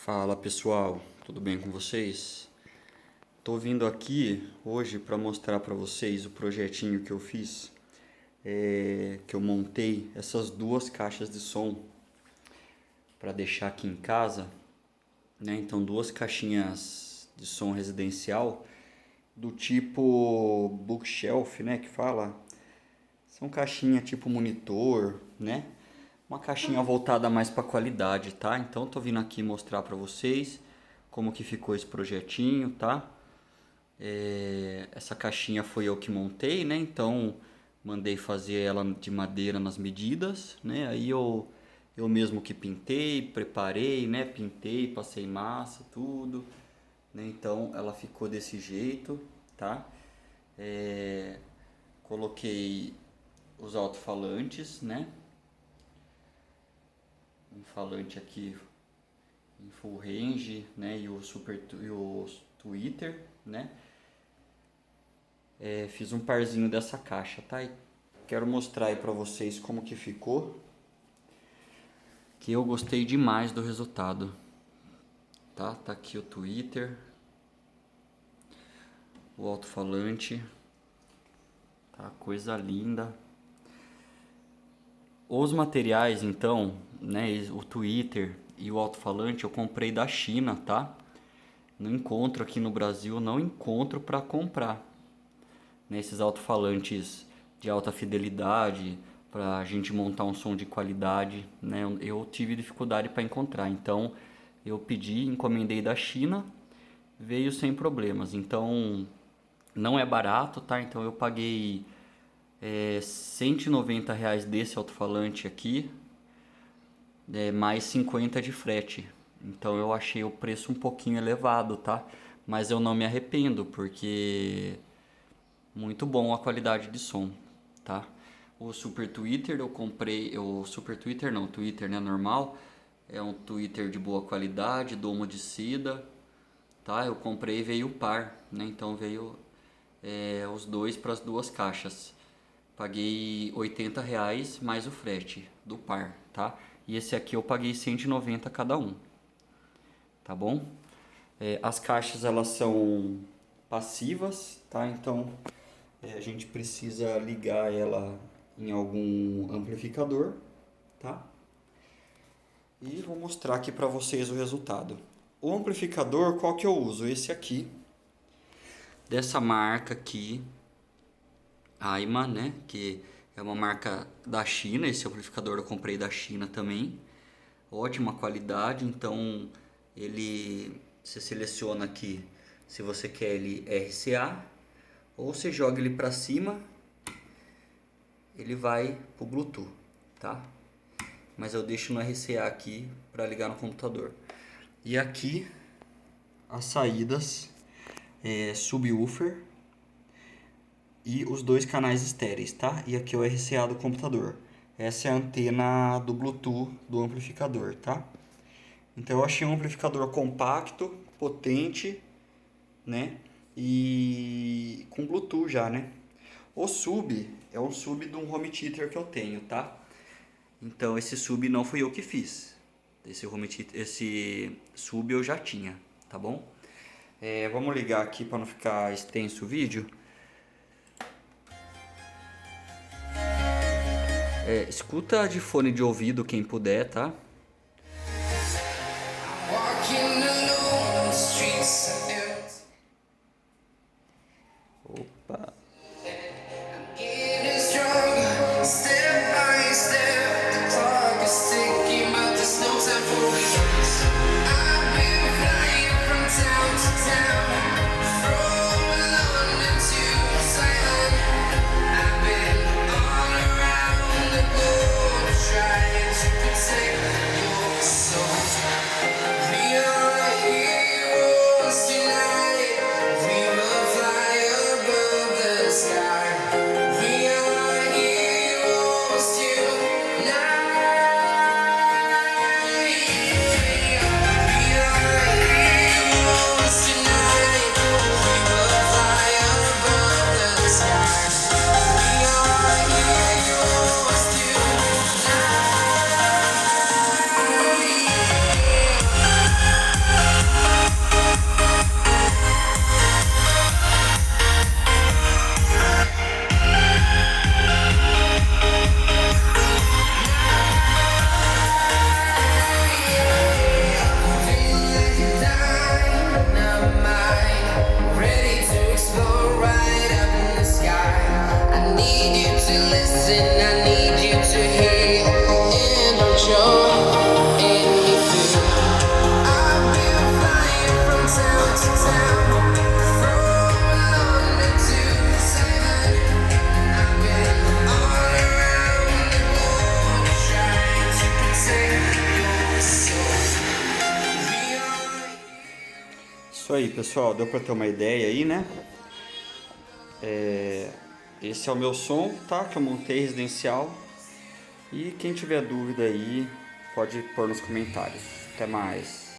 Fala pessoal, tudo bem com vocês? Tô vindo aqui hoje para mostrar para vocês o projetinho que eu fiz, que eu montei essas duas caixas de som para deixar aqui em casa, né? Então duas caixinhas de som residencial do tipo bookshelf, né? Que fala, são caixinha tipo monitor, né? Uma caixinha voltada mais para qualidade, tá? Então tô vindo aqui mostrar para vocês como que ficou esse projetinho, tá? Essa caixinha foi eu que montei, né? Então mandei fazer ela de madeira nas medidas, né? Aí eu mesmo que pintei, preparei, né? Pintei, passei massa, tudo, né? Então ela ficou desse jeito, tá? Coloquei os alto-falantes, né? Um falante aqui em full range, né? E o tweeter, né? Fiz um parzinho dessa caixa, tá? E quero mostrar aí pra vocês como que ficou. Que eu gostei demais do resultado. Tá? Tá aqui o tweeter. O alto-falante. Tá? Coisa linda. Os materiais, então, né? O tweeter e o alto-falante eu comprei da China, tá? Não encontro aqui no Brasil, não encontro para comprar. Esses alto-falantes de alta fidelidade, para a gente montar um som de qualidade, né? Eu tive dificuldade para encontrar, então eu pedi, encomendei da China, veio sem problemas. Então não é barato, tá? Então eu paguei R$ 190 desse alto-falante aqui, mais 50 de frete. Então eu achei o preço um pouquinho elevado, tá? Mas eu não me arrependo, porque muito bom a qualidade de som, tá? O Super Tweeter eu comprei, o Super Tweeter não, o Tweeter, né, normal, é um tweeter de boa qualidade, domo de seda, tá? Eu comprei e veio par, né? Então veio os dois para as duas caixas. Paguei R$ 80 mais o frete do par, tá? E esse aqui eu paguei 190 cada um, tá bom? As caixas elas são passivas, tá? Então a gente precisa ligar ela em algum amplificador, tá? E vou mostrar aqui para vocês o resultado. O amplificador, qual que eu uso? Esse aqui, dessa marca aqui, Aiman, né? Que é uma marca da China. Esse amplificador eu comprei da China também. Ótima qualidade. Então você seleciona aqui se você quer ele RCA, ou você joga ele para cima, ele vai pro Bluetooth, tá? Mas eu deixo no RCA aqui para ligar no computador. E aqui as saídas, subwoofer e os dois canais estéreis, tá? E aqui é o RCA do computador. Essa é a antena do Bluetooth do amplificador, tá? Então eu achei um amplificador compacto, potente, né? E com Bluetooth já, né? O sub é um sub de um home theater que eu tenho, tá? Então esse sub não fui eu que fiz. Esse sub eu já tinha, tá bom? Vamos ligar aqui para não ficar extenso o vídeo. Escuta de fone de ouvido quem puder, tá? Opa! Realize Isso aí, pessoal, deu para ter uma ideia aí, né? Esse é o meu som, tá? Que eu montei residencial. E quem tiver dúvida aí, pode pôr nos comentários. Até mais.